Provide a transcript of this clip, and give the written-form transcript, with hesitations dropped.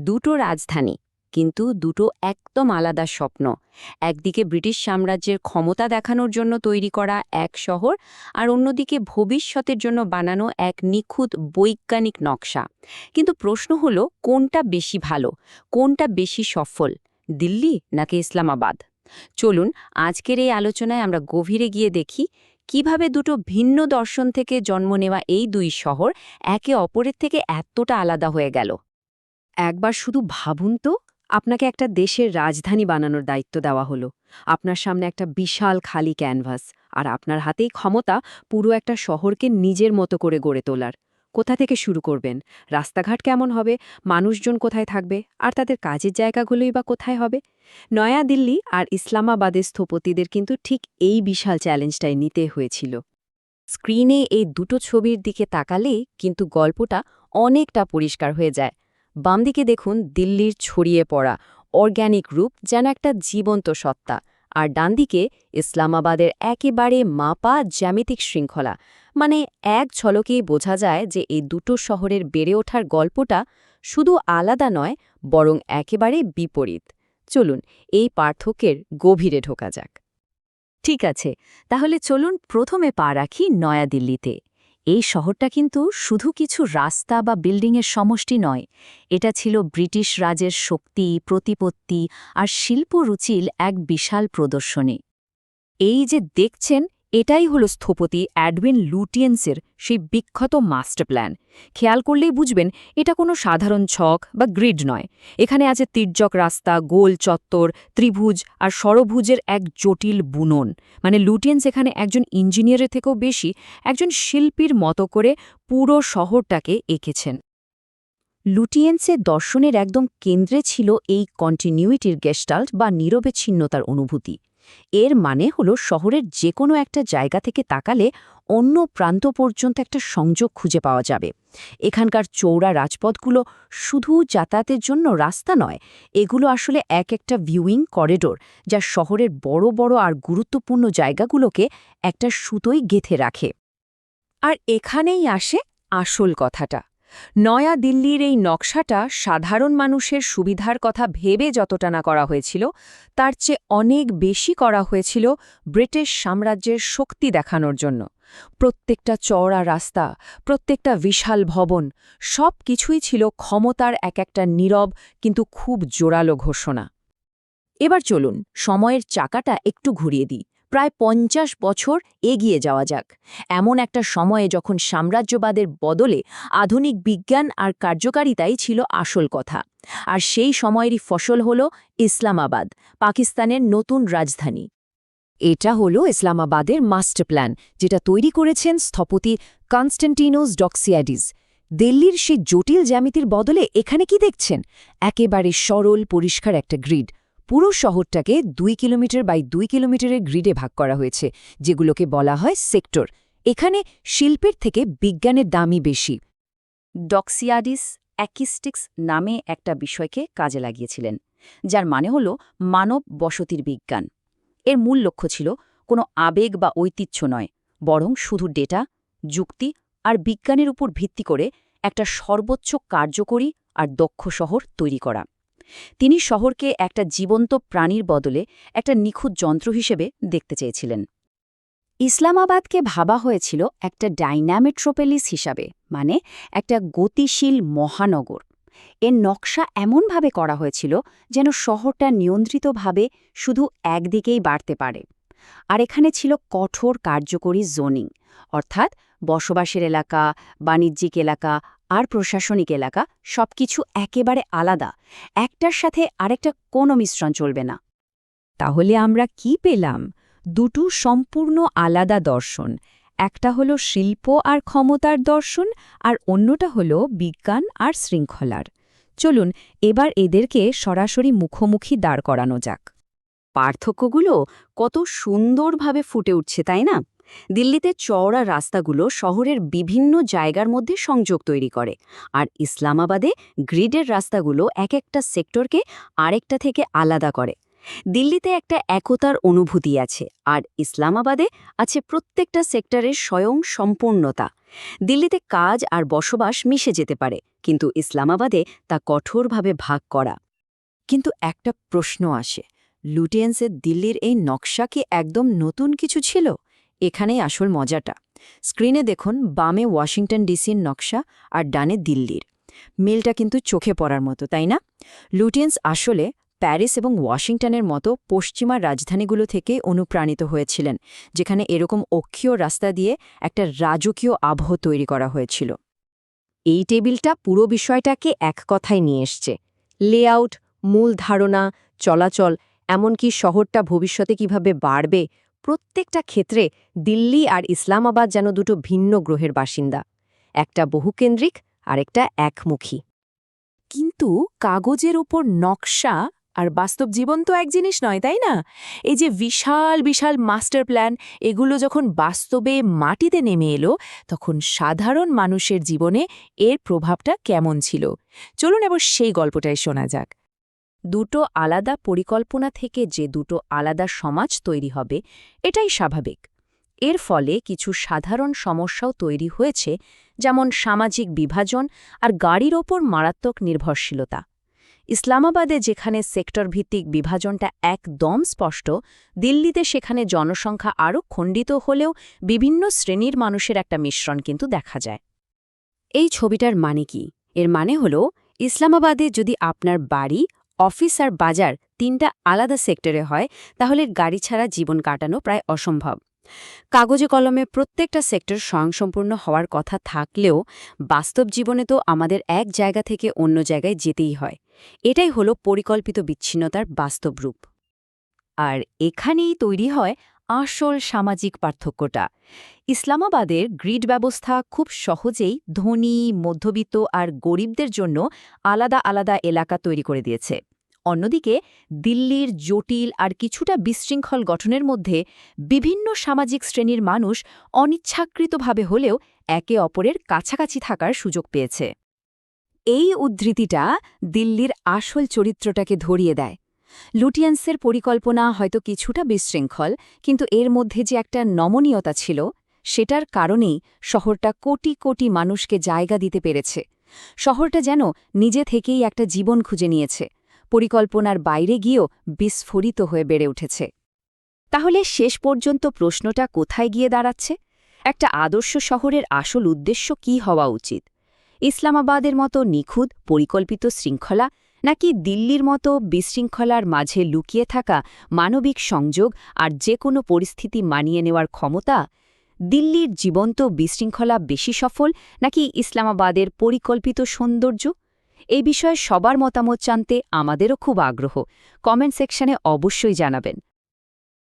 দুটো রাজধানী, কিন্তু দুটো একদম আলাদা স্বপ্ন। একদিকে ব্রিটিশ সাম্রাজ্যের ক্ষমতা দেখানোর জন্য তৈরি করা এক শহর, আর অন্যদিকে ভবিষ্যতের জন্য বানানো এক নিখুঁত বৈজ্ঞানিক নকশা। কিন্তু প্রশ্ন হলো, কোনটা বেশি ভালো, কোনটা বেশি সফল, দিল্লি নাকি ইসলামাবাদ? চলুন আজকের এই আলোচনায় আমরা গভীরে গিয়ে দেখি কিভাবে দুটো ভিন্ন দর্শন থেকে জন্ম নেওয়া এই দুই শহর একে অপরের থেকে এতটা আলাদা হয়ে গেল। একবার শুধু ভাবুন তো, আপনাকে একটা দেশের রাজধানী বানানোর দায়িত্ব দেওয়া হলো। আপনার সামনে একটা বিশাল খালি ক্যানভাস, আর আপনার হাতেই ক্ষমতা পুরো একটা শহরকে নিজের মতো করে গড়ে তোলার। কোথা থেকে শুরু করবেন? রাস্তাঘাট কেমন হবে? মানুষজন কোথায় থাকবে? আর তাদের কাজের জায়গাগুলোই বা কোথায় হবে? নয়া দিল্লি আর ইসলামাবাদের স্থপতিদের কিন্তু ঠিক এই বিশাল চ্যালেঞ্জটাই নিতে হয়েছিল। স্ক্রিনে এই দুটো ছবির দিকে তাকালেই কিন্তু গল্পটা অনেকটা পরিষ্কার হয়ে যায়। বাম দিকে দেখুন দিল্লির ছড়িয়ে পড়া অর্গ্যানিক রূপ, যেন একটা জীবন্ত সত্তা, আর ডান দিকে ইসলামাবাদের একেবারে মাপা জ্যামিতিক শৃঙ্খলা। মানে এক ঝলকেই বোঝা যায় যে এই দুটো শহরের বেড়ে ওঠার গল্পটা শুধু আলাদা নয়, বরং একেবারে বিপরীত। চলুন এই পার্থক্যের গভীরে ঢোকা যাক। ঠিক আছে, তাহলে চলুন প্রথমে পা রাখি নয়াদিল্লিতে। এই শহরটা কিন্তু শুধু কিছু রাস্তা বা বিল্ডিংয়ের সমষ্টি নয়, এটা ছিল ব্রিটিশ রাজের শক্তি, প্রতিপত্তি আর শিল্পরুচির এক বিশাল প্রদর্শনী। এই যে দেখছেন, এটাই হলো স্থপতি অ্যাডউইন লুটিয়েন্সের সেই বিখ্যাত মাস্টার প্ল্যান। খেয়াল করলেই বুঝবেন এটা কোনো সাধারণ ছক বা গ্রিড নয়। এখানে আছে তির্যক রাস্তা, গোল চত্বর, ত্রিভুজ আর ষড়ভুজের এক জটিল বুনন। মানে লুটিয়েন্স এখানে একজন ইঞ্জিনিয়ারের থেকেও বেশি একজন শিল্পীর মতো করে পুরো শহরটাকে এঁকেছেন। লুটিয়েন্সের দর্শনের একদম কেন্দ্রে ছিল এই কন্টিনিউইটির গেস্টাল্ট বা নিরবিচ্ছিন্নতার অনুভূতি। এর মানে হলো শহরের যে কোনো একটা জায়গা থেকে তাকালে অন্য প্রান্ত পর্যন্ত একটা সংযোগ খুঁজে পাওয়া যাবে। এখানকার চৌড়া রাজপথগুলো শুধু যাতায়াতের জন্য রাস্তা নয়, এগুলো আসলে এক একটা ভিউইং করিডোর, যা শহরের বড় বড় আর গুরুত্বপূর্ণ জায়গাগুলোকে একটা সুতোয় গেঁথে রাখে। আর এখানেই আসে আসল কথাটা। নয়া দিল্লির এই নকশাটা সাধারণ মানুষের সুবিধার কথা ভেবে যতটা না করা হয়েছিল, তার চেয়ে অনেক বেশি করা হয়েছিল ব্রিটিশ সাম্রাজ্যের শক্তি দেখানোর জন্য। প্রত্যেকটা চওড়া রাস্তা, প্রত্যেকটা বিশাল ভবন, সব কিছুই ছিল ক্ষমতার এক একটা নীরব কিন্তু খুব জোরালো ঘোষণা। এবার চলুন সময়ের চাকাটা একটু ঘুরিয়ে দিই, প্রায় ৫০ বছর এগিয়ে যাওয়া যাক। এমন একটা সময়ে যখন সাম্রাজ্যবাদের বদলে আধুনিক বিজ্ঞান আর কার্যকারিতাই ছিল আসল কথা। আর সেই সময়েরই ফসল হল ইসলামাবাদ, পাকিস্তানের নতুন রাজধানী। এটা হলো ইসলামাবাদের মাস্টার প্ল্যান, যেটা তৈরি করেছেন স্থপতি কনস্ট্যান্টিনোস ডক্সিয়াডিস। দিল্লির সেই জটিল জ্যামিতির বদলে এখানে কি দেখছেন? একেবারে সরল পরিষ্কার একটা গ্রিড। পুরো শহরটাকে ২ কিলোমিটার বাই ২ কিলোমিটারের গ্রিডে ভাগ করা হয়েছে, যেগুলোকে বলা হয় সেক্টর। এখানে শিল্পের থেকে বিজ্ঞানের দামই বেশি। ডক্সিয়াডিস অ্যাকিস্টিক্স নামে একটা বিষয়কে কাজে লাগিয়েছিলেন, যার মানে হল মানব বসতির বিজ্ঞান। এর মূল লক্ষ্য ছিল কোনো আবেগ বা ঐতিহ্য নয়, বরং শুধু ডেটা, যুক্তি আর বিজ্ঞানের উপর ভিত্তি করে একটা সর্বোচ্চ কার্যকরী আর দক্ষ শহর তৈরি করা। তিনি শহরকে একটা জীবন্ত প্রাণীর বদলে একটা নিখুঁত যন্ত্র হিসেবে দেখতে চেয়েছিলেন। ইসলামাবাদকে ভাবা হয়েছিল একটা ডাইনামেট্রোপোলিস হিসাবে, মানে একটা গতিশীল মহানগর। এর নকশা এমনভাবে করা হয়েছিল যেন শহরটা নিয়ন্ত্রিতভাবে শুধু একদিকেই বাড়তে পারে। আর এখানে ছিল কঠোর কার্যকরী জোনিং, অর্থাৎ বসবাসের এলাকা, বাণিজ্যিক এলাকা আর প্রশাসনিক এলাকা সবকিছু একেবারে আলাদা। একটার সাথে আরেকটা কোনো মিশ্রণ চলবে না। তাহলে আমরা কি পেলাম? দুটো সম্পূর্ণ আলাদা দর্শন। একটা হলো শিল্প আর ক্ষমতার দর্শন, আর অন্যটা হলো বিজ্ঞান আর শৃঙ্খলার। চলুন এবার এদেরকে সরাসরি মুখোমুখি দাঁড় করানো যাক। পার্থক্যগুলো কত সুন্দরভাবে ফুটে উঠছে, তাই না? দিল্লিতে চওড়া রাস্তাগুলো শহরের বিভিন্ন জায়গার মধ্যে সংযোগ তৈরি করে, আর ইসলামাবাদে গ্রিডের রাস্তাগুলো এক একটা সেক্টরকে আরেকটা থেকে আলাদা করে। দিল্লিতে একটা একতার অনুভূতি আছে, আর ইসলামাবাদে আছে প্রত্যেকটা সেক্টরের স্বয়ং সম্পূর্ণতা। দিল্লিতে কাজ আর বসবাস মিশে যেতে পারে, কিন্তু ইসলামাবাদে তা কঠোরভাবে ভাগ করা। কিন্তু একটা প্রশ্ন আসে, লুটিয়েন্সের দিল্লির এই নকশা কি একদম নতুন কিছু ছিল? এখানেই আসল মজাটা। স্ক্রিনে দেখুন, বামে ওয়াশিংটন ডিসির নকশা আর ডানে দিল্লির। মিলটা কিন্তু চোখে পড়ার মতো, তাই না? লুটিয়েন্স আসলে প্যারিস এবং ওয়াশিংটনের মতো পশ্চিমা রাজধানীগুলো থেকে অনুপ্রাণিত হয়েছিলেন, যেখানে এরকম অক্ষীয় রাস্তা দিয়ে একটা রাজকীয় আবহ তৈরি করা হয়েছিল। এই টেবিলটা পুরো বিষয়টাকে এক কথায় নিয়ে এসছে। লেআউট, মূল ধারণা, চলাচল, এমনকি শহরটা ভবিষ্যতে কিভাবে বাড়বে, প্রত্যেকটা ক্ষেত্রে দিল্লি আর ইসলামাবাদ যেন দুটো ভিন্ন গ্রহের বাসিন্দা, একটা বহুকেন্দ্রিক আর একটা একমুখী। কিন্তু কাগজের ওপর নকশা আর বাস্তব জীবন তো এক জিনিস নয়, তাই না? এই যে বিশাল বিশাল মাস্টার প্ল্যান, এগুলো যখন বাস্তবে মাটিতে নেমে এলো, তখন সাধারণ মানুষের জীবনে এর প্রভাবটা কেমন ছিল? চলুন এবার সেই গল্পটাই শোনা যাক। দুটো আলাদা পরিকল্পনা থেকে যে দুটো আলাদা সমাজ তৈরি হবে, এটাই স্বাভাবিক। এর ফলে কিছু সাধারণ সমস্যাও তৈরি হয়েছে, যেমন সামাজিক বিভাজন আর গাড়ির ওপর মারাত্মক নির্ভরশীলতা। ইসলামাবাদে যেখানে সেক্টর ভিত্তিক বিভাজনটা একদম স্পষ্ট, দিল্লিতে সেখানে জনসংখ্যা আরও খণ্ডিত হলেও বিভিন্ন শ্রেণীর মানুষের একটা মিশ্রণ কিন্তু দেখা যায়। এই ছবিটার মানে কি? এর মানে হলো, ইসলামাবাদে যদি আপনার বাড়ি, অফিস আর বাজার তিনটা আলাদা সেক্টরে হয়, তাহলে গাড়ি ছাড়া জীবন কাটানো প্রায় অসম্ভব। কাগজে কলমে প্রত্যেকটা সেক্টর স্বয়ংসম্পূর্ণ হওয়ার কথা থাকলেও বাস্তব জীবনে তো আমাদের এক জায়গা থেকে অন্য জায়গায় যেতেই হয়। এটাই হলো পরিকল্পিত বিচ্ছিন্নতার বাস্তব রূপ। আর এখানেই তৈরি হয় আসল সামাজিক পার্থক্যটা। ইসলামাবাদের গ্রিড ব্যবস্থা খুব সহজেই ধনী, মধ্যবিত্ত আর গরিবদের জন্য আলাদা আলাদা এলাকা তৈরি করে দিয়েছে। অন্যদিকে দিল্লির জটিল আর কিছুটা বিশৃঙ্খল গঠনের মধ্যে বিভিন্ন সামাজিক শ্রেণীর মানুষ অনিচ্ছাকৃতভাবে হলেও একে অপরের কাছাকাছি থাকার সুযোগ পেয়েছে। এই উদ্ধৃতিটা দিল্লির আসল চরিত্রটাকে ধরিয়ে দেয়। লুটিয়েন্সের পরিকল্পনা হয়তো কিছুটা বিশৃঙ্খল, কিন্তু এর মধ্যে যে একটা নমনীয়তা ছিল, সেটার কারণেই শহরটা কোটি কোটি মানুষকে জায়গা দিতে পেরেছে। শহরটা যেন নিজে থেকেই একটা জীবন খুঁজে নিয়েছে, পরিকল্পনার বাইরে গিয়েও বিস্ফোরিত হয়ে বেড়ে উঠেছে। তাহলে শেষ পর্যন্ত প্রশ্নটা কোথায় গিয়ে দাঁড়াচ্ছে? একটা আদর্শ শহরের আসল উদ্দেশ্য কী হওয়া উচিত? ইসলামাবাদের মতো নিখুঁত পরিকল্পিত শৃঙ্খলা, নাকি দিল্লির মতো বিশৃঙ্খলার মাঝে লুকিয়ে থাকা মানবিক সংযোগ আর যে কোনো পরিস্থিতি মানিয়ে নেওয়ার ক্ষমতা? দিল্লির জীবন্ত বিশৃঙ্খলা বেশি সফল, নাকি ইসলামাবাদের পরিকল্পিত সৌন্দর্য? এই বিষয়ে সবার মতামত জানতে আমাদেরও খুব আগ্রহ। কমেন্ট সেকশনে অবশ্যই জানাবেন।